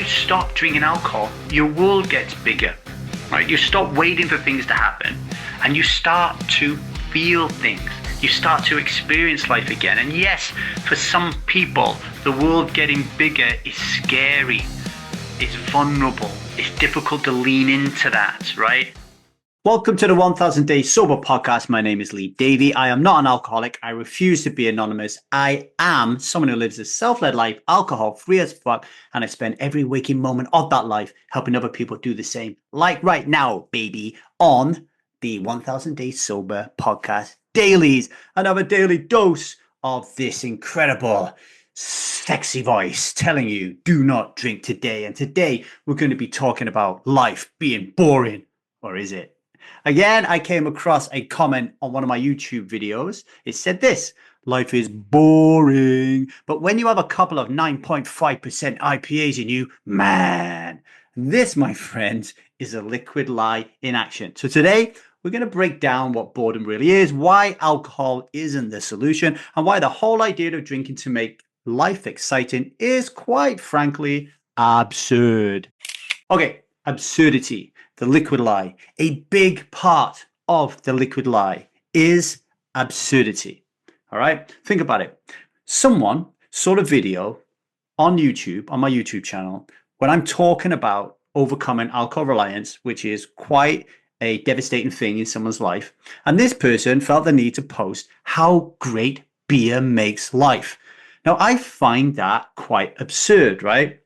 stop drinking alcohol, your world gets bigger, right? You stop waiting for things to happen and you start to feel things. You start to experience life again. And yes, for some people, the world getting bigger is scary. It's vulnerable. It's difficult to lean into that, right? Welcome to the 1000 Day Sober Podcast. My name is Lee Davey. I am not an alcoholic. I refuse to be anonymous. I am someone who lives a self-led life, alcohol-free as fuck, and I spend every waking moment of that life helping other people do the same. Like right now, baby, on the 1000 Day Sober Podcast dailies. Another daily dose of this incredible sexy voice telling you, do not drink today. And today we're going to be talking about life being boring. Or is it? Again, I came across a comment on one of my YouTube videos. It said this: life is boring. But when you have a couple of 9.5% IPAs in you, man, this, my friends, is a liquid lie in action. So today, we're going to break down what boredom really is, why alcohol isn't the solution, and why the whole idea of drinking to make life exciting is, quite frankly, absurd. Okay, absurdity. The liquid lie. A big part of the liquid lie is absurdity. All right, think about it. Someone saw a video on YouTube, on my YouTube channel, when I'm talking about overcoming alcohol reliance, which is quite a devastating thing in someone's life. And this person felt the need to post how great beer makes life. Now, I find that quite absurd, right?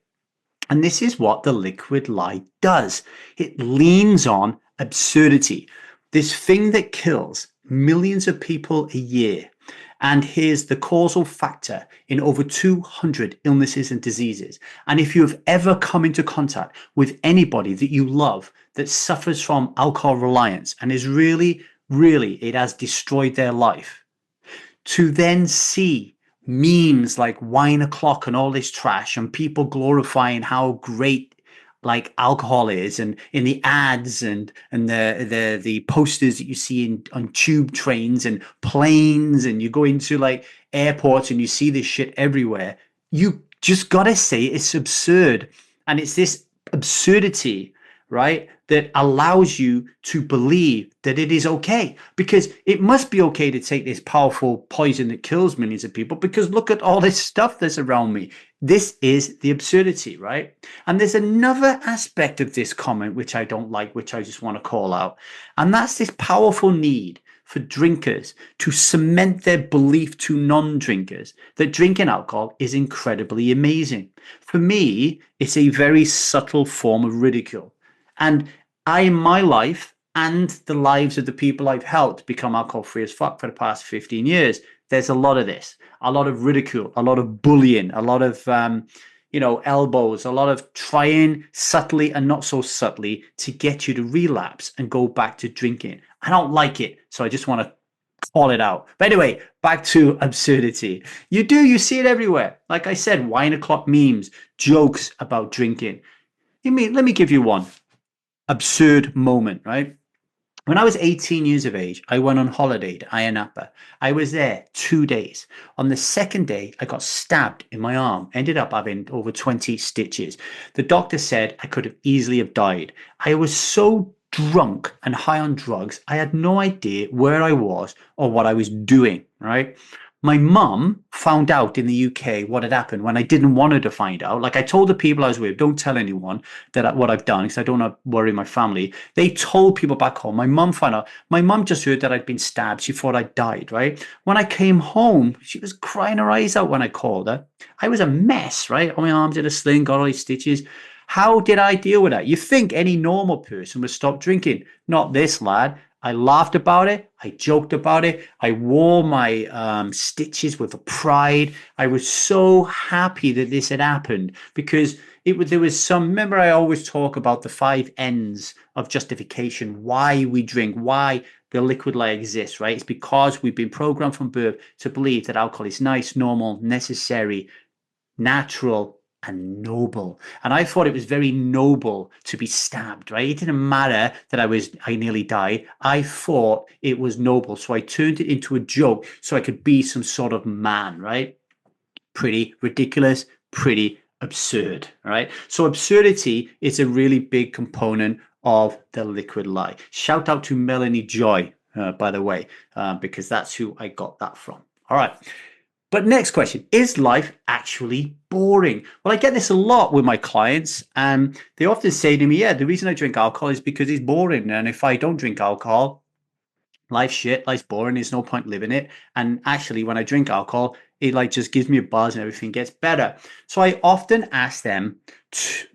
And this is what the liquid lie does. It leans on absurdity, this thing that kills millions of people a year. And here's the causal factor in over 200 illnesses and diseases. And if you have ever come into contact with anybody that you love that suffers from alcohol reliance and is really, it has destroyed their life, to then see memes like wine o'clock and all this trash and people glorifying how great like alcohol is, and in the ads and the posters that you see on tube trains and planes, and you go into like airports and you see this shit everywhere, you just gotta say it's absurd. And it's this absurdity, right, that allows you to believe that it is okay, because it must be okay to take this powerful poison that kills millions of people, because look at all this stuff that's around me. This is the absurdity, right? And there's another aspect of this comment which I don't like, which I just want to call out, and that's this powerful need for drinkers to cement their belief to non-drinkers that drinking alcohol is incredibly amazing. For me, it's a very subtle form of ridicule. And in my life and the lives of the people I've helped become alcohol-free as fuck for the past 15 years, there's a lot of this, a lot of ridicule, a lot of bullying, a lot of, elbows, a lot of trying subtly and not so subtly to get you to relapse and go back to drinking. I don't like it, so I just want to call it out. But anyway, back to absurdity. You see it everywhere. Like I said, wine o'clock memes, jokes about drinking. Let me give you one absurd moment, right? When I was 18 years of age, I went on holiday to Ayia Napa. I was there 2 days. On the second day, I got stabbed in my arm, ended up having over 20 stitches. The doctor said I could have easily have died. I was so drunk and high on drugs, I had no idea where I was or what I was doing, right? My mum found out in the UK what had happened when I didn't want her to find out. Like, I told the people I was with, don't tell anyone that what I've done, because I don't want to worry my family. They told people back home. My mum found out. My mum just heard that I'd been stabbed. She thought I'd died, right? When I came home, she was crying her eyes out when I called her. I was a mess, right? All my arms in a sling, got all these stitches. How did I deal with that? You think any normal person would stop drinking. Not this lad. I laughed about it. I joked about it. I wore my stitches with a pride. I was so happy that this had happened, because there was some, remember I always talk about the 5 N's of justification, why we drink, why the liquid lie exists, right? It's because we've been programmed from birth to believe that alcohol is nice, normal, necessary, natural, and noble. And I thought it was very noble to be stabbed, right? It didn't matter that I nearly died. I thought it was noble. So I turned it into a joke so I could be some sort of man, right? Pretty ridiculous, pretty absurd, right? So absurdity is a really big component of the liquid lie. Shout out to Melanie Joy, by the way, because that's who I got that from. All right. But next question, is life actually boring? Well, I get this a lot with my clients, and they often say to me, yeah, the reason I drink alcohol is because it's boring. And if I don't drink alcohol, life's shit, life's boring, there's no point living it. And actually, when I drink alcohol, it like just gives me a buzz and everything gets better. So I often ask them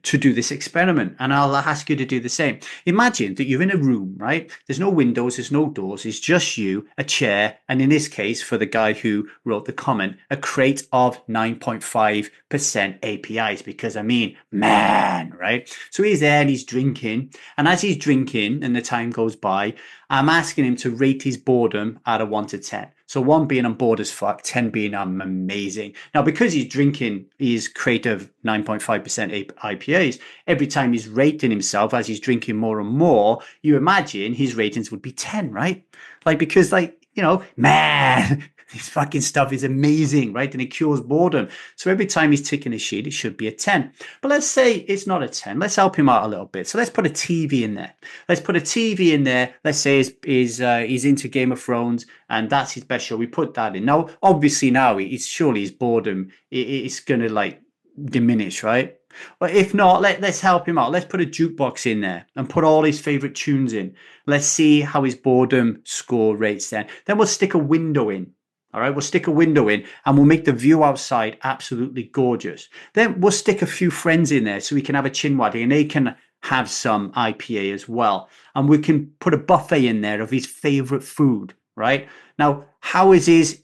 to do this experiment, and I'll ask you to do the same. Imagine that you're in a room, right? There's no windows, there's no doors, it's just you, a chair, and in this case, for the guy who wrote the comment, a crate of 9.5% APIs, because I mean, man, right? So he's there and he's drinking, and as he's drinking and the time goes by, I'm asking him to rate his boredom out of 1 to 10. So 1 being I'm bored as fuck, 10 being I'm amazing. Now, because he's drinking his crate of 9.5% IPAs, every time he's rating himself as he's drinking more and more, you imagine his ratings would be 10, right? Like, because like, you know, man, this fucking stuff is amazing, right? And it cures boredom. So every time he's ticking a sheet, it should be a 10. But let's say it's not a 10. Let's help him out a little bit. So let's put a TV in there. Let's put a TV in there. Let's say he's into Game of Thrones and that's his best show. We put that in. Now, obviously now it's surely his boredom. It's going to like diminish, right? But if not, let's help him out. Let's put a jukebox in there and put all his favorite tunes in. Let's see how his boredom score rates then. Then we'll stick a window in. All right, we'll stick a window in and we'll make the view outside absolutely gorgeous. Then we'll stick a few friends in there so we can have a chinwadi and they can have some IPA as well. And we can put a buffet in there of his favorite food, right? Now, how is his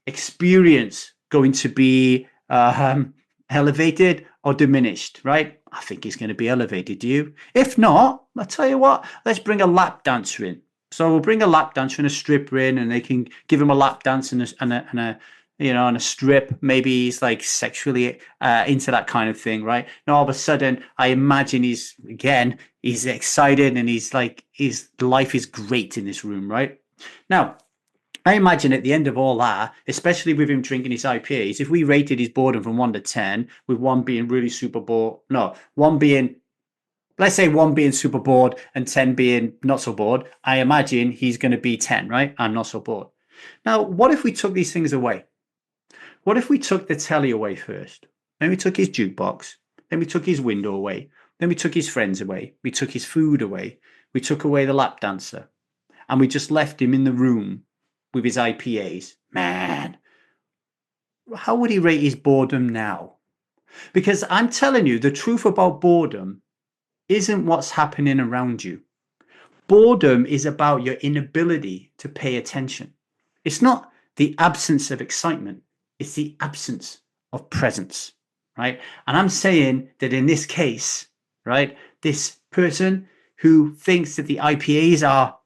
experience going to be elevated or diminished, right? I think he's going to be elevated. Do you? If not, I'll tell you what, let's bring a lap dancer in. So we'll bring a lap dancer and a stripper in, and they can give him a lap dance and a strip. Maybe he's like sexually into that kind of thing, right? Now all of a sudden, I imagine he's excited and he's like his life is great in this room, right? Now, I imagine at the end of all that, especially with him drinking his IPAs, if we rated his boredom from 1 to 10, with 1 being really super bored, no, 1 being, let's say 1 being super bored and 10 being not so bored, I imagine he's going to be 10, right? I'm not so bored. Now, what if we took these things away? What if we took the telly away first? Then we took his jukebox. Then we took his window away. Then we took his friends away. We took his food away. We took away the lap dancer. And we just left him in the room with his IPAs. Man, how would he rate his boredom now? Because I'm telling you, the truth about boredom isn't what's happening around you. Boredom is about your inability to pay attention. It's not the absence of excitement. It's the absence of presence, right? And I'm saying that in this case, right, this person who thinks that the IPAs are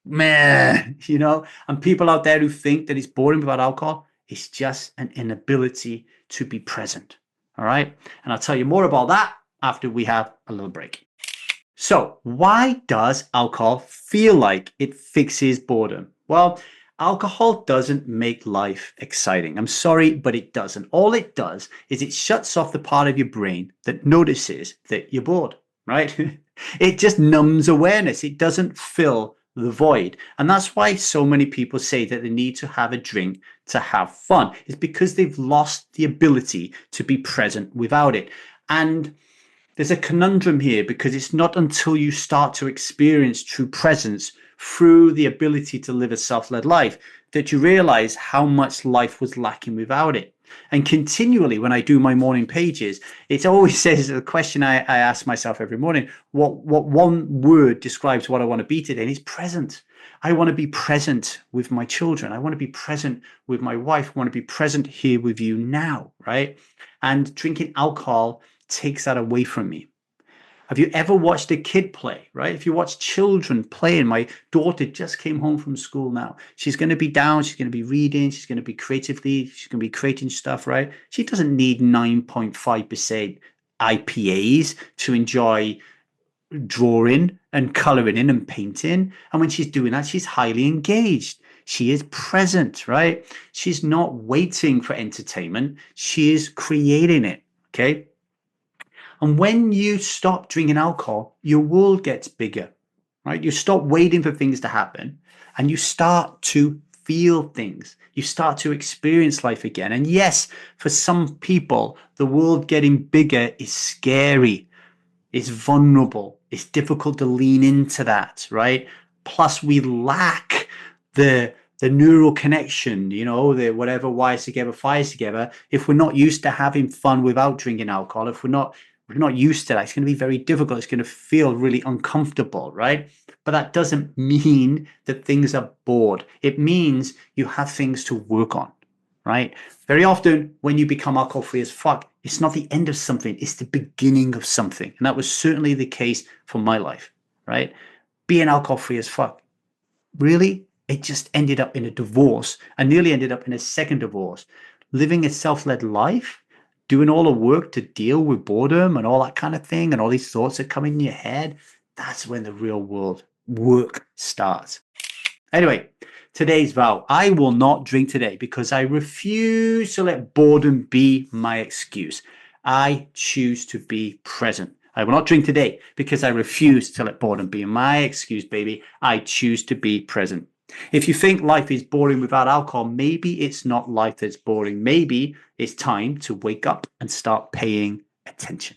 man, and people out there who think that it's boring without alcohol, it's just an inability to be present. All right. And I'll tell you more about that after we have a little break. So why does alcohol feel like it fixes boredom? Well, alcohol doesn't make life exciting. I'm sorry, but it doesn't. All it does is it shuts off the part of your brain that notices that you're bored, right? It just numbs awareness. It doesn't fill the void. And that's why so many people say that they need to have a drink to have fun. It's because they've lost the ability to be present without it. And there's a conundrum here because it's not until you start to experience true presence through the ability to live a self-led life that you realize how much life was lacking without it. And continually, when I do my morning pages, it always says the question I ask myself every morning, what one word describes what I want to be today? And it's present. I want to be present with my children. I want to be present with my wife. I want to be present here with you now, right? And drinking alcohol takes that away from me. Have you ever watched a kid play, right? If you watch children playing, my daughter just came home from school now. She's going to be down. She's going to be reading. She's going to be she's going to be creating stuff, right? She doesn't need 9.5% IPAs to enjoy drawing and coloring in and painting. And when she's doing that, she's highly engaged. She is present, right? She's not waiting for entertainment. She is creating it. Okay. And when you stop drinking alcohol, your world gets bigger, right? You stop waiting for things to happen and you start to feel things. You start to experience life again. And yes, for some people, the world getting bigger is scary. It's vulnerable. It's difficult to lean into that, right? Plus, we lack the neural connection, the whatever wires together fires together. If we're not used to having fun without drinking alcohol, if we're not used to that, it's going to be very difficult. It's going to feel really uncomfortable, right? But that doesn't mean that things are bored. It means you have things to work on, right? Very often when you become alcohol free as fuck, it's not the end of something, it's the beginning of something. And that was certainly the case for my life, right? Being alcohol free as fuck. Really? It just ended up in a divorce. I nearly ended up in a second divorce. Living a self-led life, doing all the work to deal with boredom and all that kind of thing, and all these thoughts that come in your head. That's when the real world work starts. Anyway, today's vow. I will not drink today because I refuse to let boredom be my excuse. I choose to be present. I will not drink today because I refuse to let boredom be my excuse, baby. I choose to be present. If you think life is boring without alcohol, maybe it's not life that's boring. Maybe it's time to wake up and start paying attention.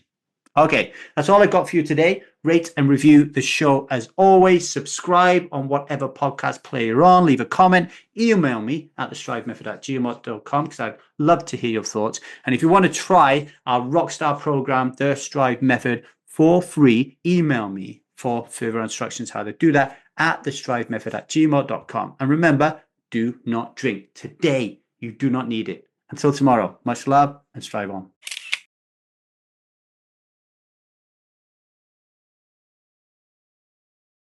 Okay, that's all I got for you today. Rate and review the show as always. Subscribe on whatever podcast player you're on. Leave a comment. Email me at thestrivemethod@gmail.com because I'd love to hear your thoughts. And if you want to try our Rockstar program, The Strive Method, for free, email me for further instructions how to do that at thestrivemethod@gmail.com. And remember, do not drink today. You do not need it. Until tomorrow, much love and strive on.